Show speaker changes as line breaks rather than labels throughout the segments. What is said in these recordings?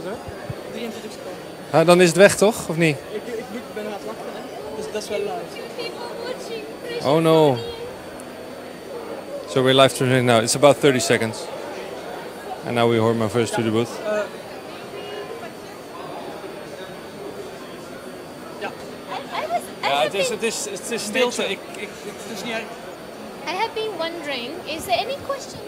Wat hoor?
Die introductie kwam.
Ah, dan is het weg toch, of niet?
Ik ben aan het lachen, hè? Dus dat is wel live.
Oh no. So we're live streaming now. It's about 30 seconds. And now we hoor my first to the booth.
Ja.
Ja, het is stilte.
Het is niet erg.
I have been wondering, is there any question?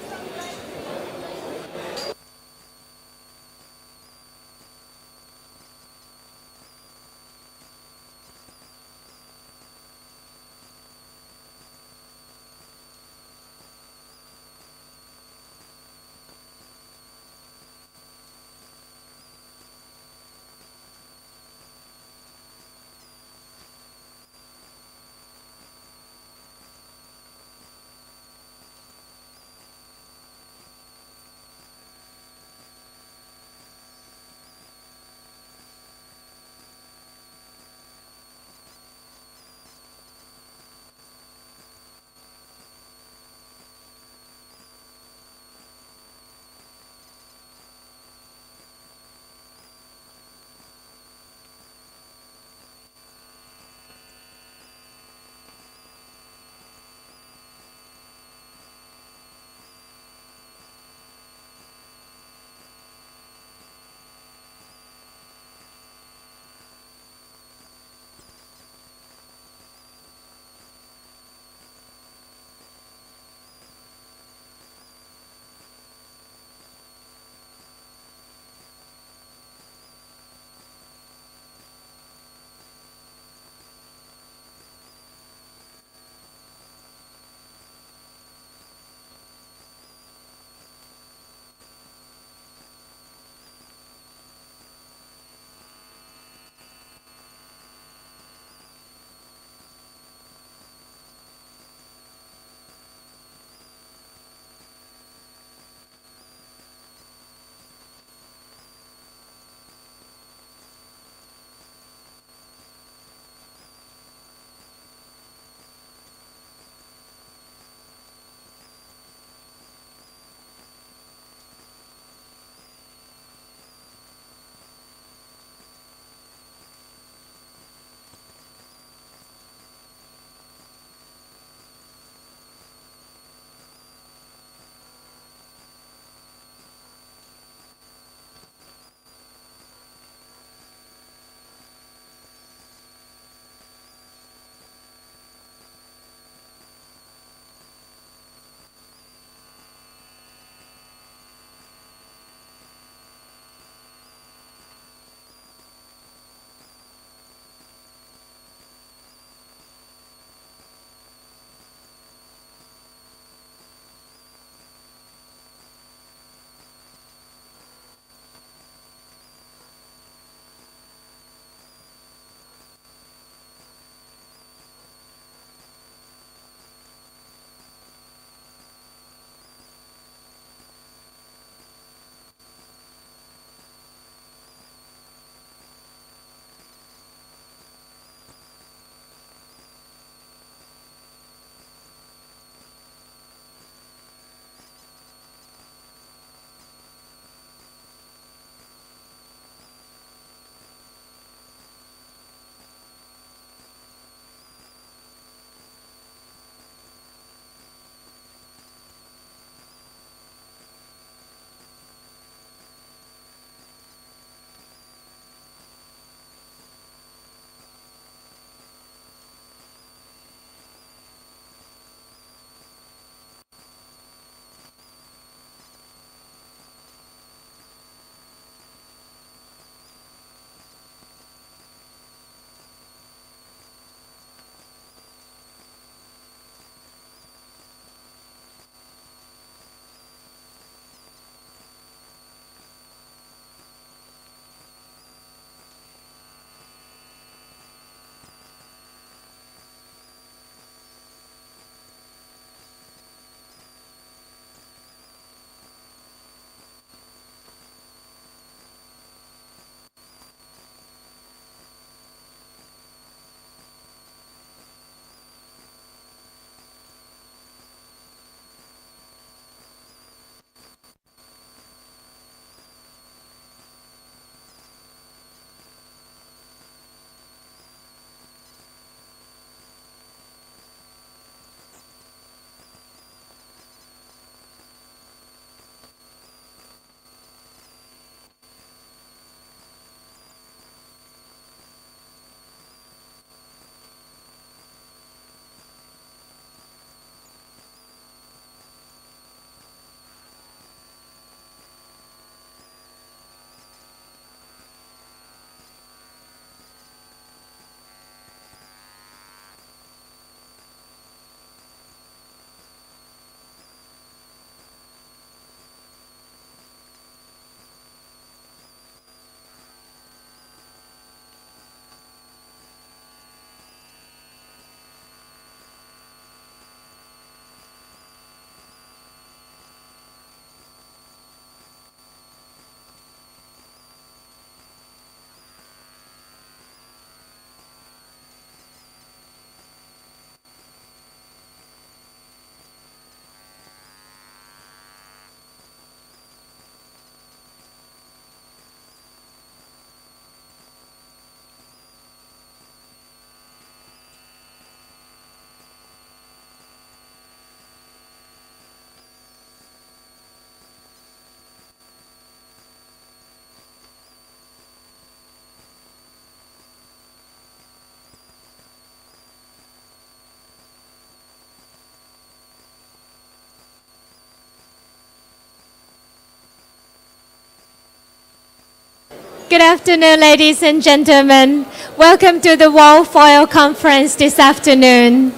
Good afternoon, ladies and gentlemen. Welcome to the Wolf Oil Conference this afternoon.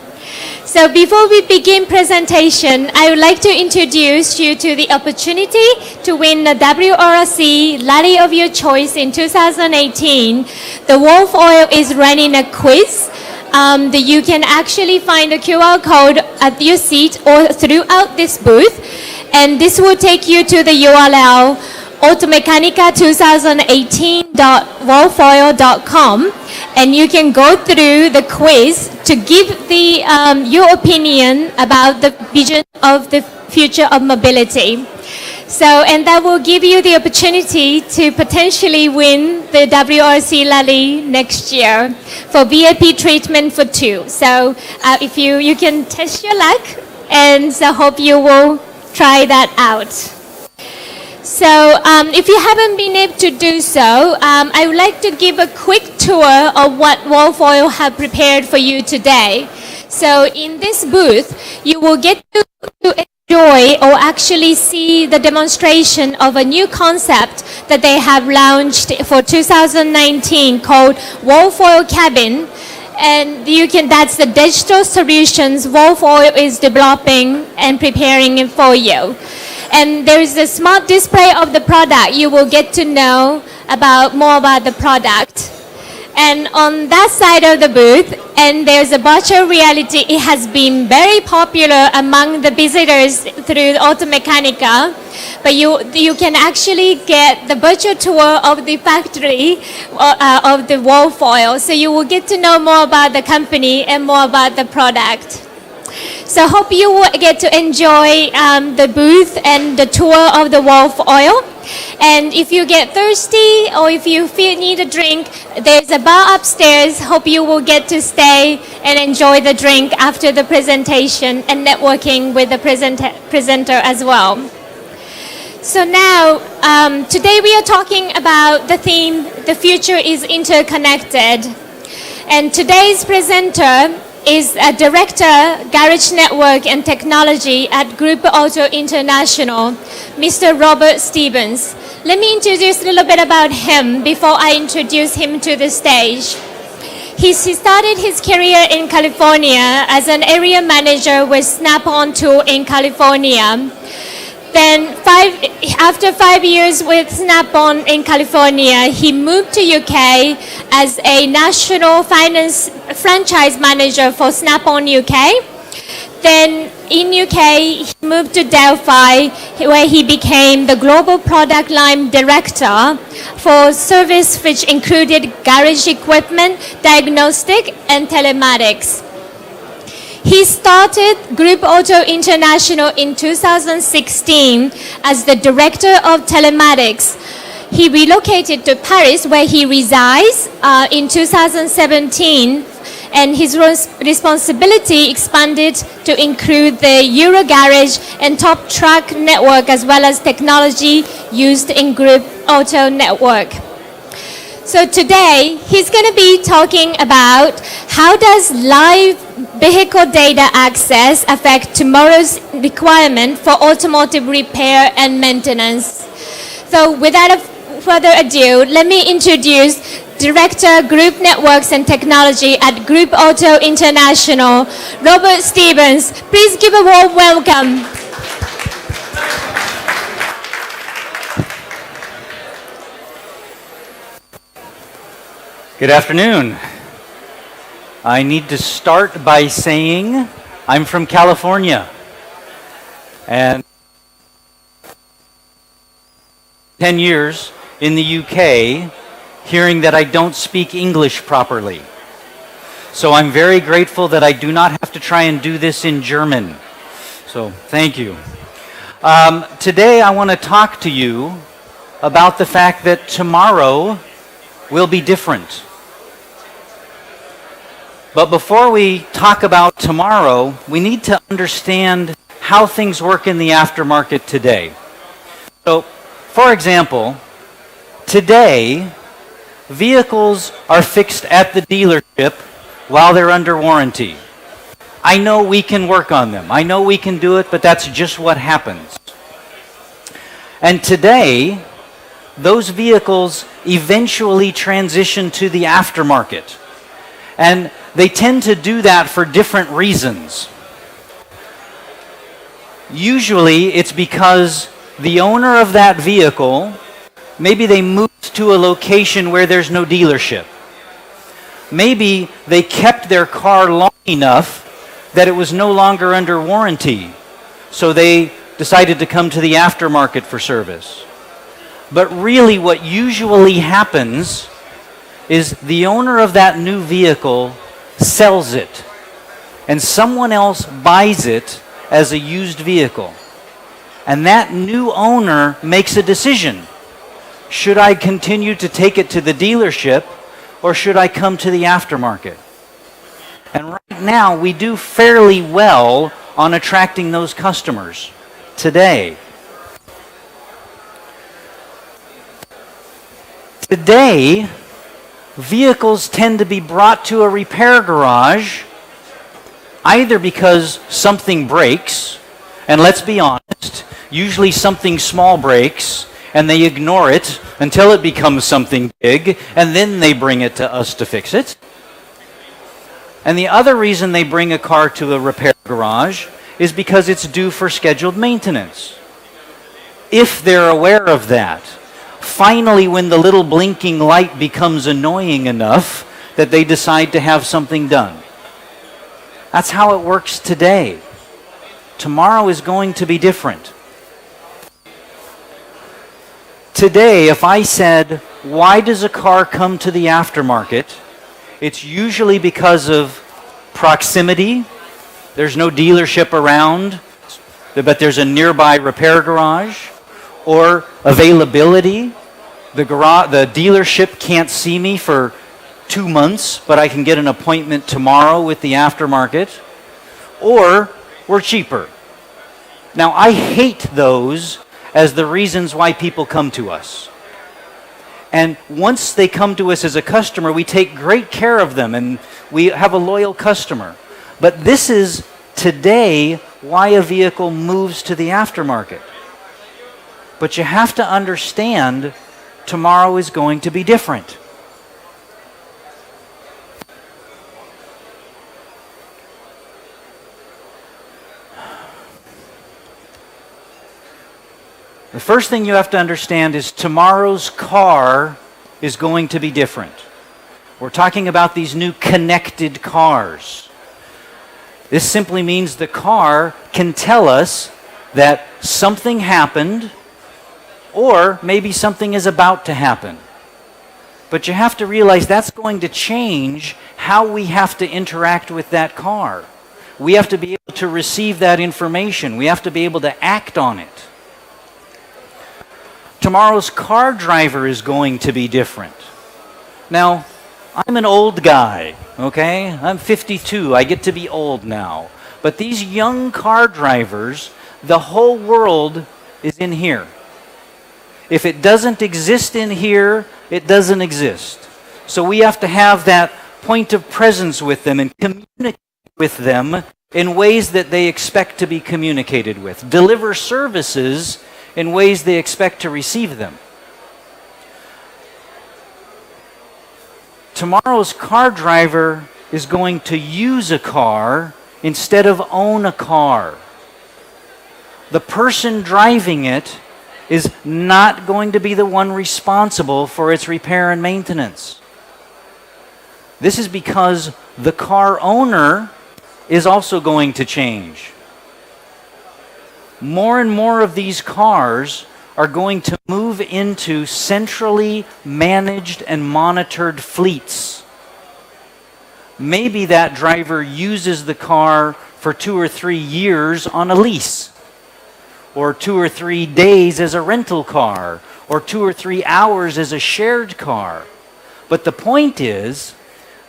So before we begin presentation, I would like to introduce you to the opportunity to win the WRC Latte of your choice in 2018. The Wolf Oil is running a quiz. You can actually find the QR code at your seat or throughout this booth. And this will take you to the URL automechanica2018.wolfoil.com, and you can go through the quiz to give your opinion about the vision of the future of mobility. And that will give you the opportunity to potentially win the WRC Latte next year for VIP treatment for 2. So if you can test your luck, and so hope you will try that out. So if you haven't been able to do so, I would like to give a quick tour of what Wolf Oil have prepared for you today. So in this booth, you will get to enjoy or actually see the demonstration of a new concept that they have launched for 2019 called Wolf Oil Cabin. And that's the digital solutions Wolf Oil is developing and preparing it for you. And there is a smart display of the product. You will get to know more about the product. And on that side of the booth, and there's a virtual reality. It has been very popular among the visitors through Automechanika. But you can actually get the virtual tour of the factory of the Wolf Oil. So you will get to know more about the company and more about the product. So hope you will get to enjoy the booth and the tour of the Wolf Oil. And if you get thirsty or if you need a drink, there's a bar upstairs. Hope you will get to stay and enjoy the drink after the presentation and networking with the presenter as well. So now, today we are talking about the theme, the future is interconnected. And today's presenter is a Director, Garage Network and Technology at GROUPAUTO International, Mr. Robert Stevens. Let me introduce a little bit about him before I introduce him to the stage. He started his career in California as an area manager with Snap-on Tool in California. Then after 5 years with Snap-on in California, he moved to UK as a national finance franchise manager for Snap-on UK. Then in UK, he moved to Delphi, where he became the global product line director for service which included garage equipment, diagnostic, and telematics. He started GROUPAUTO International in 2016 as the Director of Telematics. He relocated to Paris, where he resides, in 2017, and his responsibility expanded to include the Eurogarage and Top Truck network, as well as technology used in GROUPAUTO network. So today, he's going to be talking about how does live vehicle data access affect tomorrow's requirement for automotive repair and maintenance. So without further ado, let me introduce Director, Group Networks and Technology at GROUPAUTO International, Robert Stevens. Please give a warm welcome.
Good afternoon. I need to start by saying I'm from California, and 10 years in the UK hearing that I don't speak English properly. So I'm very grateful that I do not have to try and do this in German. So thank you. Today I want to talk to you about the fact that tomorrow will be different. But before we talk about tomorrow, we need to understand how things work in the aftermarket today. So, for example, today, vehicles are fixed at the dealership while they're under warranty. I know we can work on them. I know we can do it, but that's just what happens. And today, those vehicles eventually transition to the aftermarket. And they tend to do that for different reasons. Usually it's because the owner of that vehicle, maybe they moved to a location where there's no dealership. Maybe they kept their car long enough that it was no longer under warranty, so they decided to come to the aftermarket for service. But really what usually happens is the owner of that new vehicle sells it, and someone else buys it as a used vehicle. And that new owner makes a decision. Should I continue to take it to the dealership, or should I come to the aftermarket? And right now, we do fairly well on attracting those customers today. Today, vehicles tend to be brought to a repair garage either because something breaks, and let's be honest, usually something small breaks, and they ignore it until it becomes something big, and then they bring it to us to fix it. And the other reason they bring a car to a repair garage is because it's due for scheduled maintenance. If they're aware of that, finally when the little blinking light becomes annoying enough that they decide to have something done. That's how it works today. Tomorrow is going to be different. Today, if I said, why does a car come to the aftermarket? It's usually because of proximity. There's no dealership around, but there's a nearby repair garage. Or availability. The dealership can't see me for 2 months, but I can get an appointment tomorrow with the aftermarket. Or we're cheaper. Now, I hate those as the reasons why people come to us. And once they come to us as a customer, we take great care of them and we have a loyal customer. But this is today why a vehicle moves to the aftermarket. But you have to understand tomorrow is going to be different. The first thing you have to understand is tomorrow's car is going to be different. We're talking about these new connected cars. This simply means the car can tell us that something happened, or maybe something is about to happen. But you have to realize that's going to change how we have to interact with that car. We have to be able to receive that information. We have to be able to act on it. Tomorrow's car driver is going to be different. Now, I'm an old guy, okay? I'm 52. I get to be old now. But these young car drivers, the whole world is in here. If it doesn't exist in here, it doesn't exist. So we have to have that point of presence with them and communicate with them in ways that they expect to be communicated with. Deliver services in ways they expect to receive them. Tomorrow's car driver is going to use a car instead of own a car. The person driving it is not going to be the one responsible for its repair and maintenance. This is because the car owner is also going to change. More and more of these cars are going to move into centrally managed and monitored fleets. Maybe that driver uses the car for 2 or 3 years on a lease, or 2 or 3 days as a rental car, or 2 or 3 hours as a shared car. But the point is,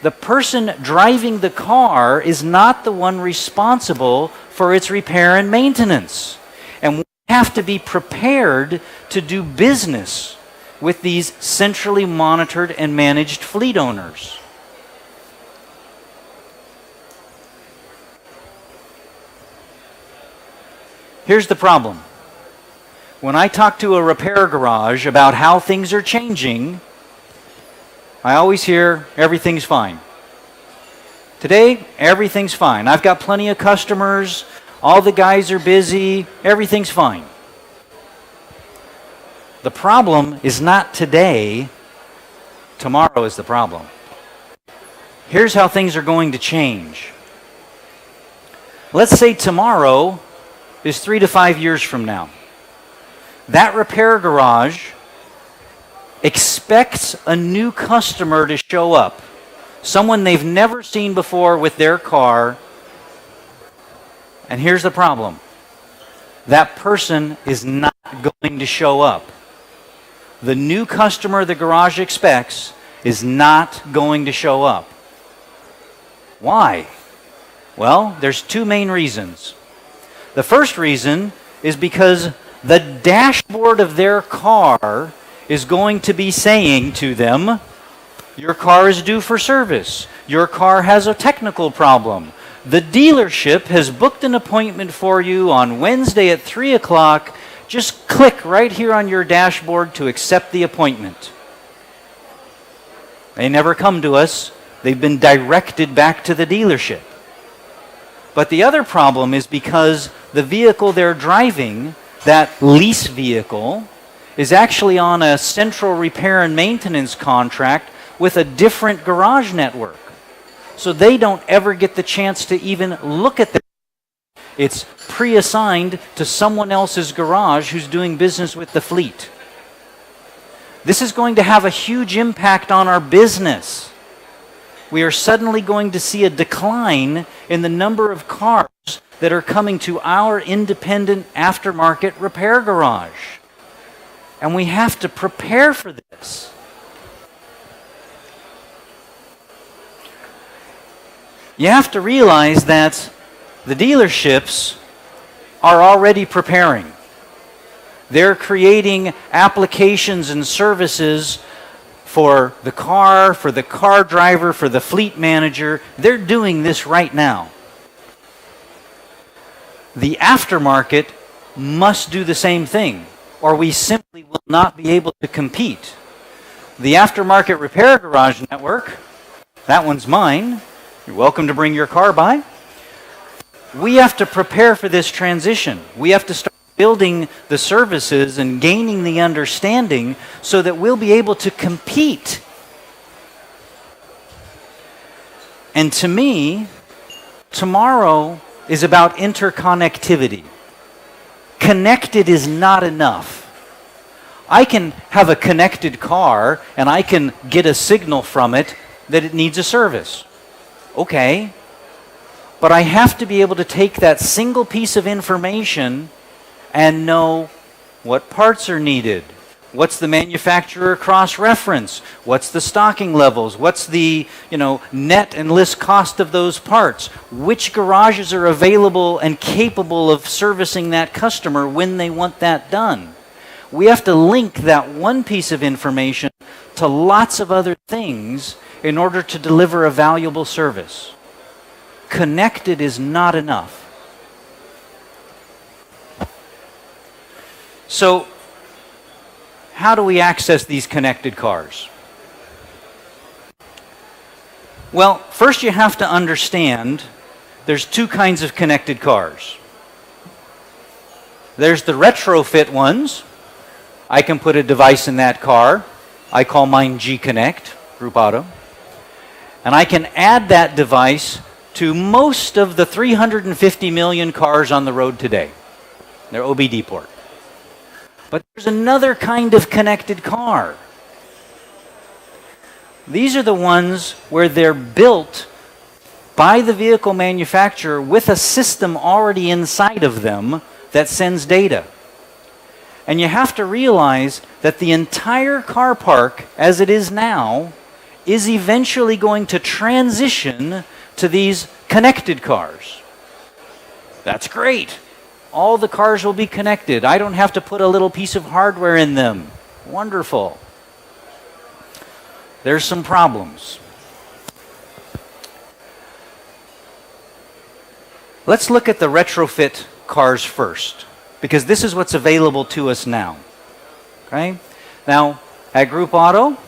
the person driving the car is not the one responsible for its repair and maintenance. And we have to be prepared to do business with these centrally monitored and managed fleet owners. Here's the problem. When I talk to a repair garage about how things are changing, I always hear everything's fine. Today, everything's fine. I've got plenty of customers. All the guys are busy. Everything's fine. The problem is not today. Tomorrow is the problem. Here's how things are going to change. Let's say tomorrow is 3 to 5 years from now. That repair garage expects a new customer to show up. Someone they've never seen before with their car. And here's the problem. That person is not going to show up. The new customer the garage expects is not going to show up. Why? Well, there's two main reasons. The first reason is because the dashboard of their car is going to be saying to them, your car is due for service. Your car has a technical problem. The dealership has booked an appointment for you on Wednesday at 3 o'clock. Just click right here on your dashboard to accept the appointment. They never come to us. They've been directed back to the dealership. But the other problem is because the vehicle they're driving, that lease vehicle, is actually on a central repair and maintenance contract with a different garage network. So they don't ever get the chance to even look at that. It's pre-assigned to someone else's garage who's doing business with the fleet. This is going to have a huge impact on our business. We are suddenly going to see a decline in the number of cars that are coming to our independent aftermarket repair garage. And we have to prepare for this. You have to realize that the dealerships are already preparing. They're creating applications and services for the car driver, for the fleet manager. They're doing this right now. The aftermarket must do the same thing, or we simply will not be able to compete. The Aftermarket Repair Garage Network, that one's mine. You're welcome to bring your car by. We have to prepare for this transition. We have to start building the services and gaining the understanding so that we'll be able to compete. And to me, tomorrow is about interconnectivity. Connected is not enough. I can have a connected car and I can get a signal from it that it needs a service. Okay. But I have to be able to take that single piece of information and know what parts are needed. What's the manufacturer cross-reference? What's the stocking levels? What's the, net and list cost of those parts? Which garages are available and capable of servicing that customer when they want that done? We have to link that one piece of information to lots of other things in order to deliver a valuable service. Connected is not enough. So, how do we access these connected cars? Well, first you have to understand there's two kinds of connected cars. There's the retrofit ones. I can put a device in that car. I call mine G-Connect, Group Auto. And I can add that device to most of the 350 million cars on the road today. They're OBD port. But there's another kind of connected car. These are the ones where they're built by the vehicle manufacturer with a system already inside of them that sends data. And you have to realize that the entire car park, as it is now, is eventually going to transition to these connected cars. That's great. All the cars will be connected. I don't have to put a little piece of hardware in them. Wonderful. There's some problems. Let's look at the retrofit cars first, because this is what's available to us now. Okay? Now, at Group Auto,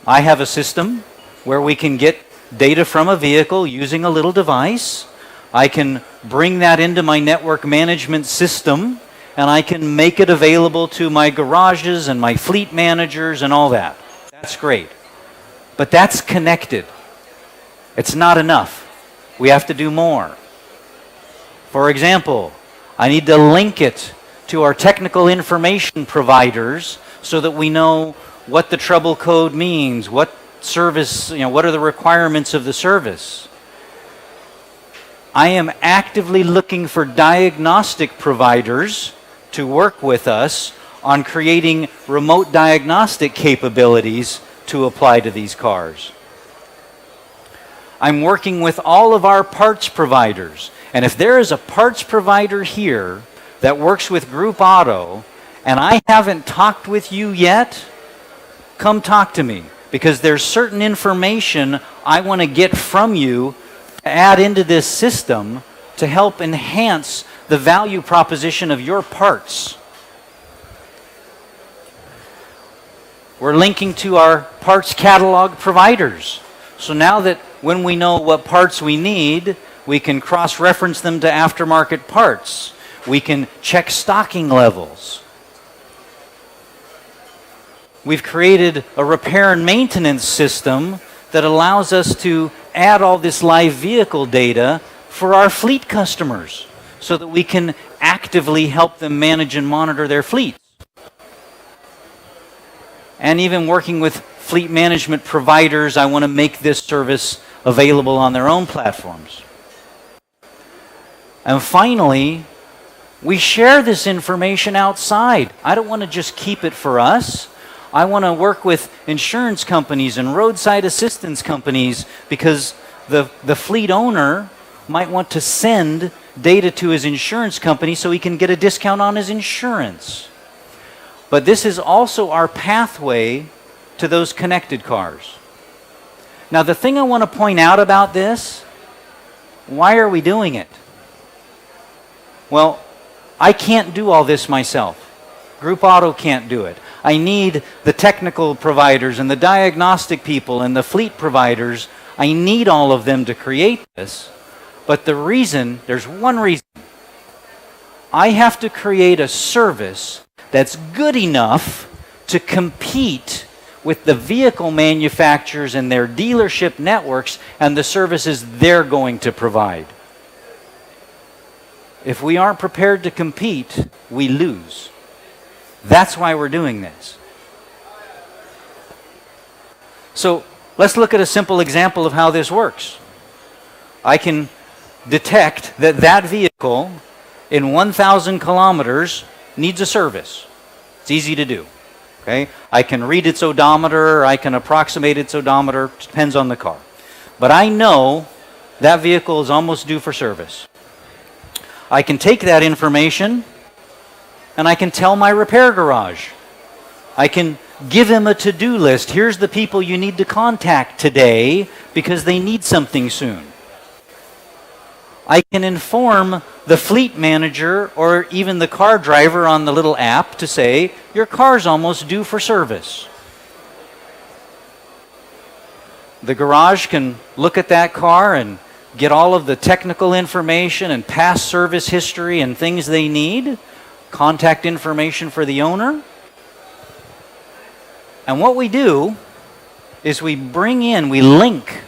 I have a system where we can get data from a vehicle using a little device. I can bring that into my network management system, and I can make it available to my garages and my fleet managers and all that. That's great. But that's connected. It's not enough. We have to do more. For example, I need to link it to our technical information providers so that we know what the trouble code means, what service, what are the requirements of the service. I am actively looking for diagnostic providers to work with us on creating remote diagnostic capabilities to apply to these cars. I'm working with all of our parts providers, and if there is a parts provider here that works with Group Auto and I haven't talked with you yet, come talk to me, because there's certain information I want to get from you to add into this system to help enhance the value proposition of your parts. We're linking to our parts catalog providers. So now that when we know what parts we need, we can cross-reference them to aftermarket parts. We can check stocking levels. We've created a repair and maintenance system that allows us to add all this live vehicle data for our fleet customers so that we can actively help them manage and monitor their fleets. And even working with fleet management providers, I want to make this service available on their own platforms. And finally, we share this information outside. I don't want to just keep it for us. I want to work with insurance companies and roadside assistance companies because the fleet owner might want to send data to his insurance company so he can get a discount on his insurance. But this is also our pathway to those connected cars. Now, the thing I want to point out about this, why are we doing it? Well, I can't do all this myself. Group Auto can't do it. I need the technical providers and the diagnostic people and the fleet providers. I need all of them to create this. But there's one reason. I have to create a service that's good enough to compete with the vehicle manufacturers and their dealership networks and the services they're going to provide. If we aren't prepared to compete, we lose. That's why we're doing this. So let's look at a simple example of how this works. I can detect that vehicle in 1,000 kilometers needs a service. It's easy to do. Okay? I can read its odometer, I can approximate its odometer, depends on the car. But I know that vehicle is almost due for service. I can take that information and I can tell my repair garage. I can give him a to-do list. Here's the people you need to contact today because they need something soon. I can inform the fleet manager or even the car driver on the little app to say, your car's almost due for service. The garage can look at that car and get all of the technical information and past service history and things they need, contact information for the owner. And what we do is we link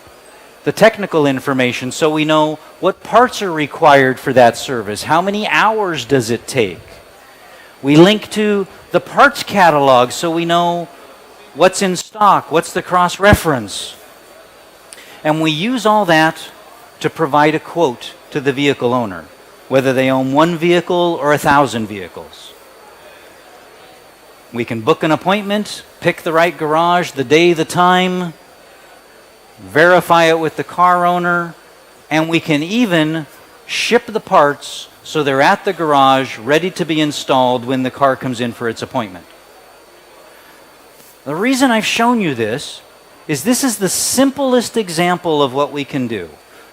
the technical information so we know what parts are required for that service, how many hours does it take. We link to the parts catalog so we know what's in stock, what's the cross-reference. And we use all that to provide a quote to the vehicle owner, whether they own one vehicle or 1,000 vehicles. We can book an appointment, pick the right garage, the day, the time, verify it with the car owner, and we can even ship the parts so they're at the garage ready to be installed when the car comes in for its appointment. The reason I've shown you this is the simplest example of what we can do.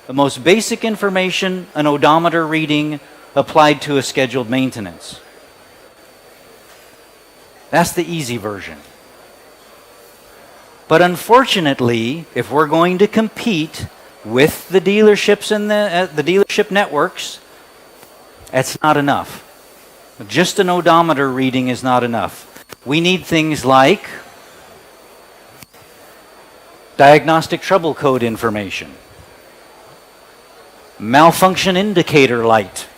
The most basic information, an odometer reading applied to a scheduled maintenance. That's the easy version. But unfortunately, if we're going to compete with the dealerships and the dealership networks, that's not enough. Just an odometer reading is not enough. We need things like diagnostic trouble code information, malfunction indicator light,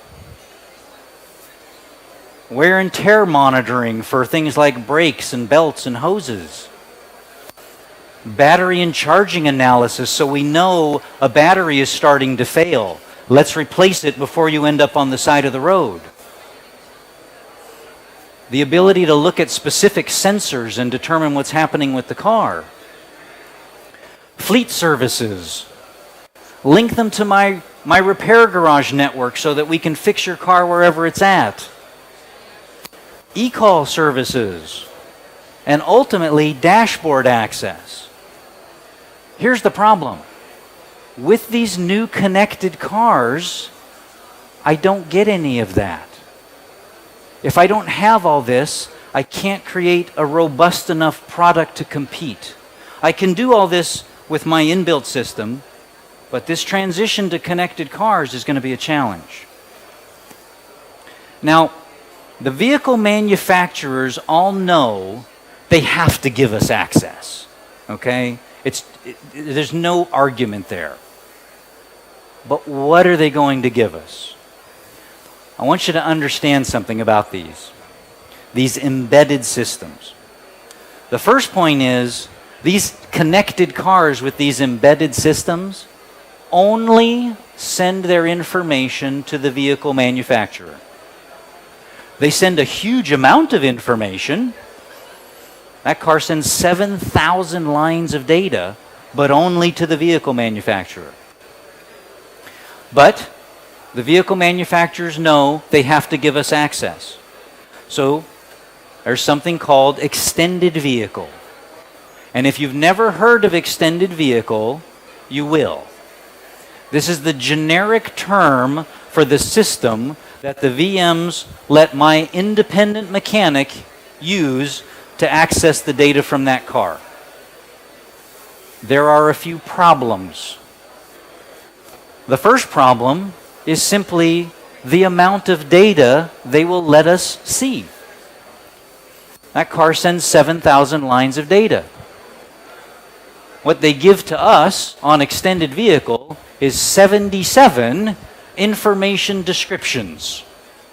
wear and tear monitoring for things like brakes and belts and hoses, battery and charging analysis so we know a battery is starting to fail. Let's replace it before you end up on the side of the road. The ability to look at specific sensors and determine what's happening with the car. Fleet services. Link them to my repair garage network so that we can fix your car wherever it's at. E-call services. And ultimately, dashboard access. Here's the problem. With these new connected cars, I don't get any of that. If I don't have all this, I can't create a robust enough product to compete. I can do all this with my inbuilt system, but this transition to connected cars is going to be a challenge. Now, the vehicle manufacturers all know they have to give us access. Okay? There's no argument there. But what are they going to give us? I want you to understand something about these embedded systems. The first point is, these connected cars with these embedded systems only send their information to the vehicle manufacturer. They send a huge amount of information. That car sends 7,000 lines of data, but only to the vehicle manufacturer. But the vehicle manufacturers know they have to give us access. So there's something called extended vehicle. And if you've never heard of extended vehicle, you will. This is the generic term for the system that the VMs let my independent mechanic use to access the data from that car. There are a few problems. The first problem is simply the amount of data they will let us see. That car sends 7,000 lines of data. What they give to us on extended vehicle is 77 information descriptions.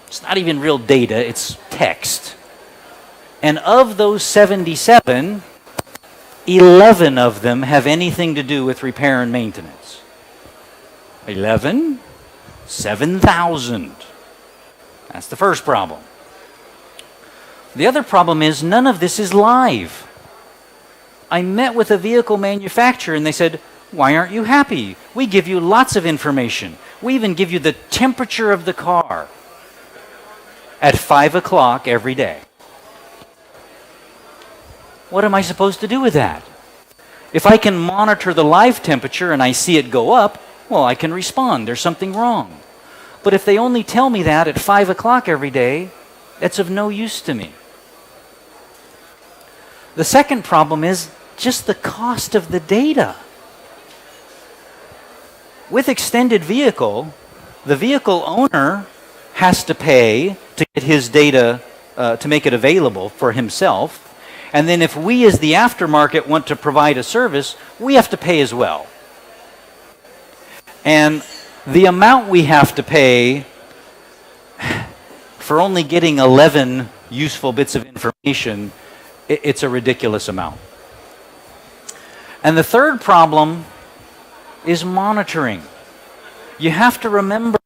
It's not even real data, it's text. And of those 77, 11 of them have anything to do with repair and maintenance. 11, 7,000. That's the first problem. The other problem is none of this is live. I met with a vehicle manufacturer and they said, "Why aren't you happy? We give you lots of information. We even give you the temperature of the car at 5 o'clock every day." What am I supposed to do with that? If I can monitor the live temperature and I see it go up, well, I can respond. There's something wrong. But if they only tell me that at 5 o'clock every day, that's of no use to me. The second problem is just the cost of the data. With extended vehicle, the vehicle owner has to pay to get his data, to make it available for himself. And then if we as the aftermarket want to provide a service, we have to pay as well. And the amount we have to pay for only getting 11 useful bits of information, it's a ridiculous amount. And the third problem is monitoring. You have to remember,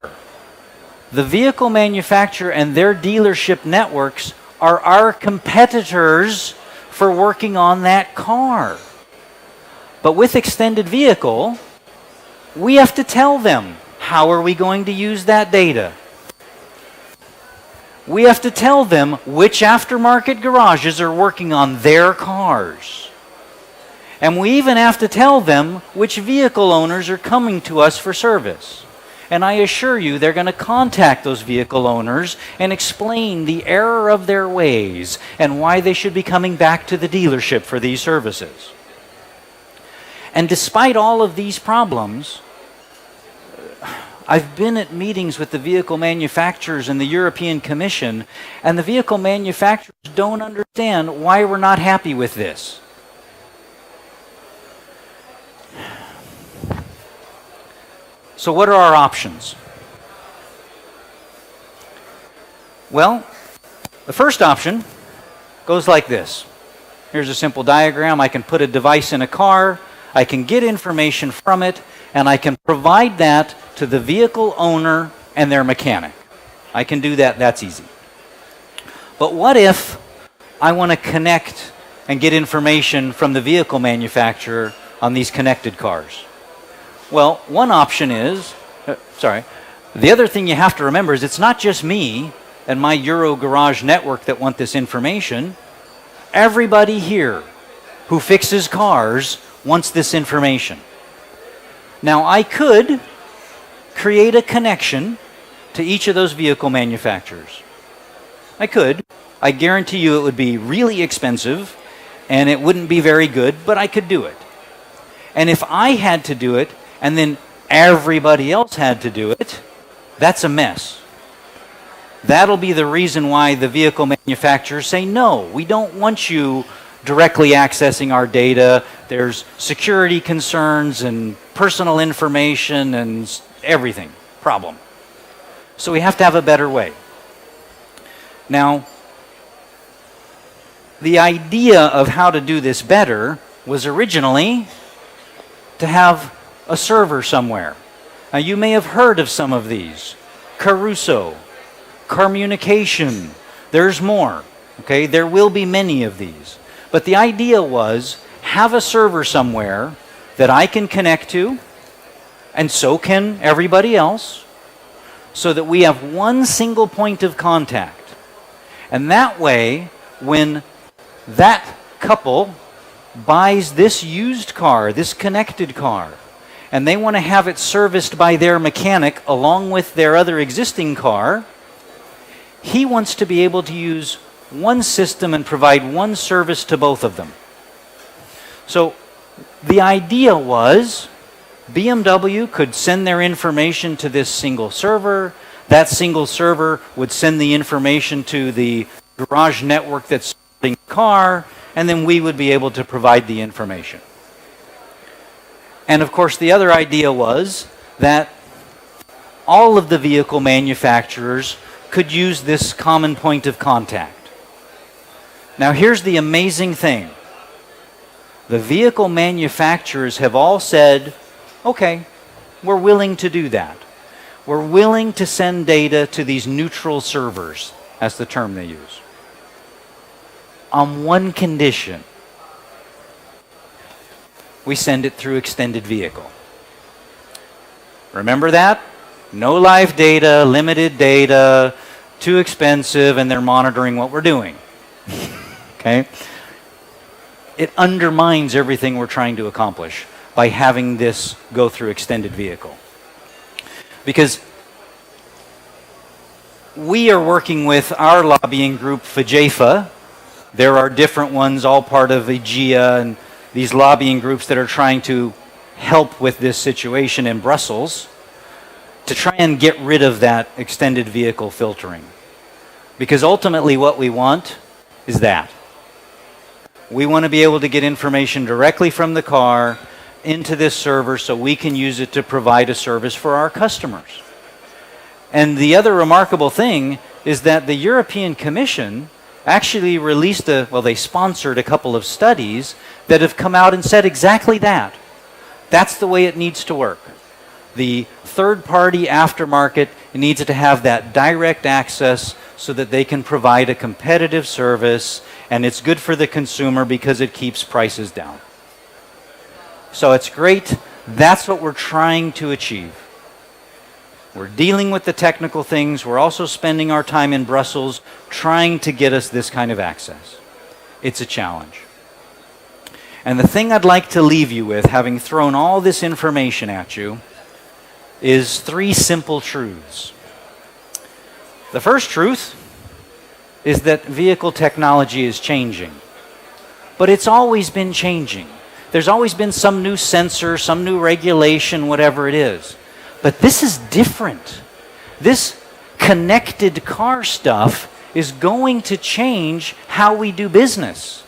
the vehicle manufacturer and their dealership networks are our competitors for working on that car. But with extended vehicle, we have to tell them, how are we going to use that data? We have to tell them which aftermarket garages are working on their cars. And we even have to tell them which vehicle owners are coming to us for service. And I assure you, they're going to contact those vehicle owners and explain the error of their ways and why they should be coming back to the dealership for these services. And despite all of these problems, I've been at meetings with the vehicle manufacturers and the European Commission, and the vehicle manufacturers don't understand why we're not happy with this. So what are our options? Well, the first option goes like this. Here's a simple diagram. I can put a device in a car, I can get information from it, and I can provide that to the vehicle owner and their mechanic. I can do that, that's easy. But what if I want to connect and get information from the vehicle manufacturer on these connected cars? Well, one option is, the other thing you have to remember is it's not just me and my Euro Garage network that want this information. Everybody here who fixes cars wants this information. Now, I could create a connection to each of those vehicle manufacturers. I could. I guarantee you it would be really expensive and it wouldn't be very good, but I could do it. And if I had to do it and then everybody else had to do it, that's a mess. That'll be the reason why the vehicle manufacturers say, no, we don't want you directly accessing our data. There's security concerns and personal information and everything. Problem. So we have to have a better way. Now, the idea of how to do this better was originally to have a server somewhere. Now, you may have heard of some of these. Caruso, Communication, there's more. Okay, there will be many of these. But the idea was have a server somewhere that I can connect to, and so can everybody else, so that we have one single point of contact. And that way, when that couple buys this used car, this connected car, and they want to have it serviced by their mechanic along with their other existing car, he wants to be able to use one system and provide one service to both of them. So the idea was BMW could send their information to this single server. That single server would send the information to the garage network that's serving the car, and then we would be able to provide the information. And of course, the other idea was that all of the vehicle manufacturers could use this common point of contact. Now, here's the amazing thing. The vehicle manufacturers have all said, okay, we're willing to do that. We're willing to send data to these neutral servers. That's the term they use. On one condition. We send it through extended vehicle. Remember that? No live data, limited data, too expensive, and they're monitoring what we're doing. Okay? It undermines everything we're trying to accomplish by having this go through extended vehicle. Because we are working with our lobbying group, FAJEFA. There are different ones, all part of AGEA, and these lobbying groups that are trying to help with this situation in Brussels, to try and get rid of that extended vehicle filtering. Because ultimately what we want is that. We want to be able to get information directly from the car into this server so we can use it to provide a service for our customers. And the other remarkable thing is that the European Commission actually released they sponsored a couple of studies that have come out and said exactly that. That's the way it needs to work. The third-party aftermarket needs to have that direct access so that they can provide a competitive service, and it's good for the consumer because it keeps prices down. So it's great. That's what we're trying to achieve. We're dealing with the technical things. We're also spending our time in Brussels trying to get us this kind of access. It's a challenge. And the thing I'd like to leave you with, having thrown all this information at you, is 3 simple truths. The first truth is that vehicle technology is changing. But it's always been changing. There's always been some new sensor, some new regulation, whatever it is. But this is different. This connected car stuff is going to change how we do business.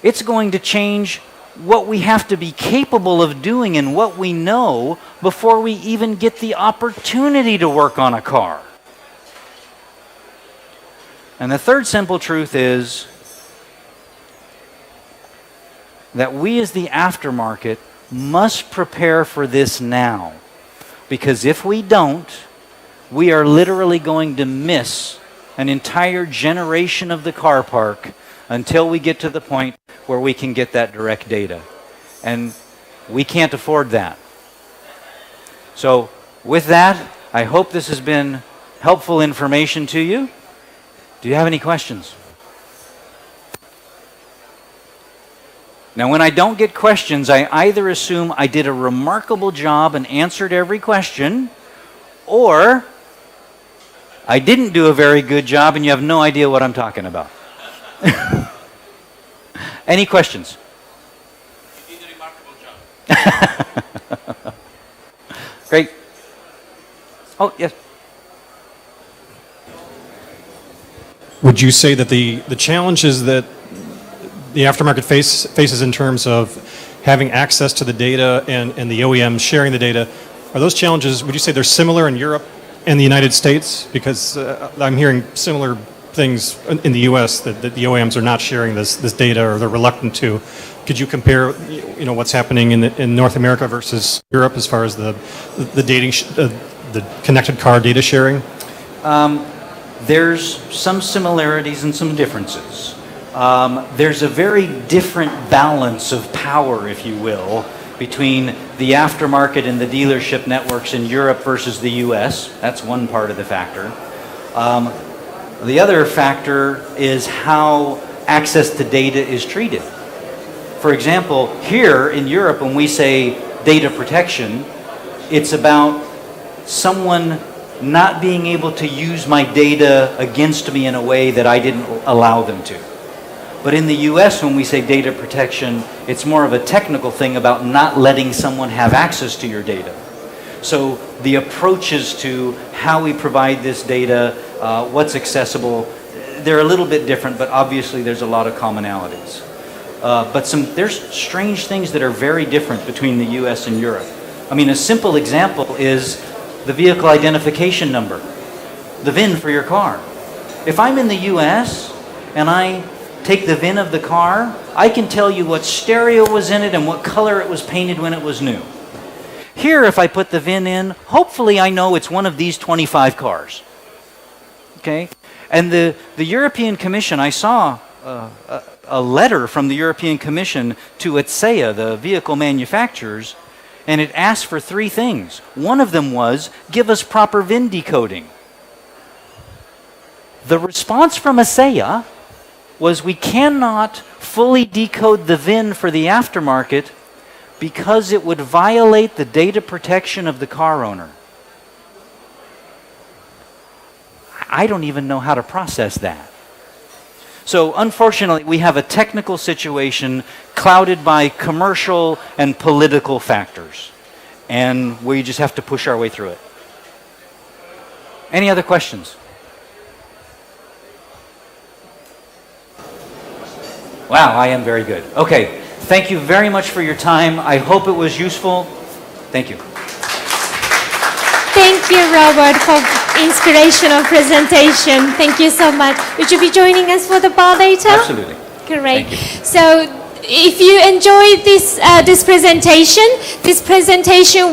It's going to change what we have to be capable of doing and what we know before we even get the opportunity to work on a car. And the third simple truth is that we as the aftermarket must prepare for this now. Because if we don't, we are literally going to miss an entire generation of the car park until we get to the point where we can get that direct data. And we can't afford that. So with that, I hope this has been helpful information to you. Do you have any questions? Now, when I don't get questions, I either assume I did a remarkable job and answered every question, or I didn't do a very good job and you have no idea what I'm talking about. Any questions?
You did a remarkable job.
Great. Oh, yes.
Would you say that the challenges that the aftermarket faces in terms of having access to the data and the OEMs sharing the data, are those challenges, would you say they're similar in Europe and the United States? Because I'm hearing similar things in the US that the OEMs are not sharing this data or they're reluctant to. Could you compare what's happening in North America versus Europe as far as the connected car data sharing?
There's some similarities and some differences. There's a very different balance of power, if you will, between the aftermarket and the dealership networks in Europe versus the US. That's one part of the factor. The other factor is how access to data is treated. For example, here in Europe, when we say data protection, it's about someone not being able to use my data against me in a way that I didn't allow them to. But in the US, when we say data protection, it's more of a technical thing about not letting someone have access to your data. So the approaches to how we provide this data, what's accessible, they're a little bit different, but obviously there's a lot of commonalities. But there's strange things that are very different between the US and Europe. I mean, a simple example is the vehicle identification number, the VIN for your car. If I'm in the US and I take the VIN of the car, I can tell you what stereo was in it and what color it was painted when it was new. Here, if I put the VIN in, hopefully I know it's one of these 25 cars. Okay? And the European Commission, I saw a letter from the European Commission to acces, the vehicle manufacturers, and it asked for three things. One of them was, give us proper VIN decoding. The response from acces was, we cannot fully decode the VIN for the aftermarket because it would violate the data protection of the car owner. I don't even know how to process that. So unfortunately, we have a technical situation clouded by commercial and political factors. And we just have to push our way through it. Any other questions? Wow, I am very good. Okay, thank you very much for your time. I hope it was useful. Thank you.
Thank you, Robert, for inspirational presentation. Thank you so much. Would you be joining us for the bar later?
Absolutely.
Great.
Thank you.
So, if you enjoyed this presentation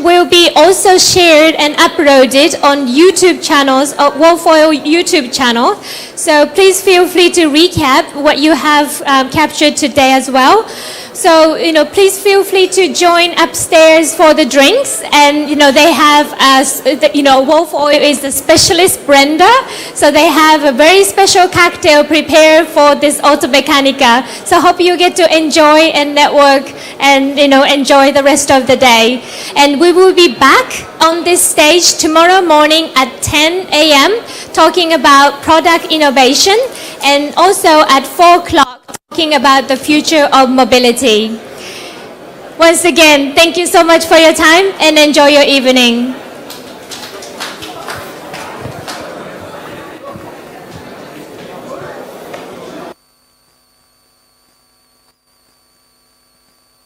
will be also shared and uploaded on YouTube channels, Wolfoil YouTube channel. So please feel free to recap what you have captured today as well. So, please feel free to join upstairs for the drinks. And, they have, Wolfoil is the specialist blender. So they have a very special cocktail prepared for this Automechanika. So hope you get to enjoy and network and, enjoy the rest of the day. And we will be back on this stage tomorrow morning at 10 a.m. talking about product innovation, and also at 4 o'clock talking about the future of mobility. Once again, thank you so much for your time and enjoy your evening.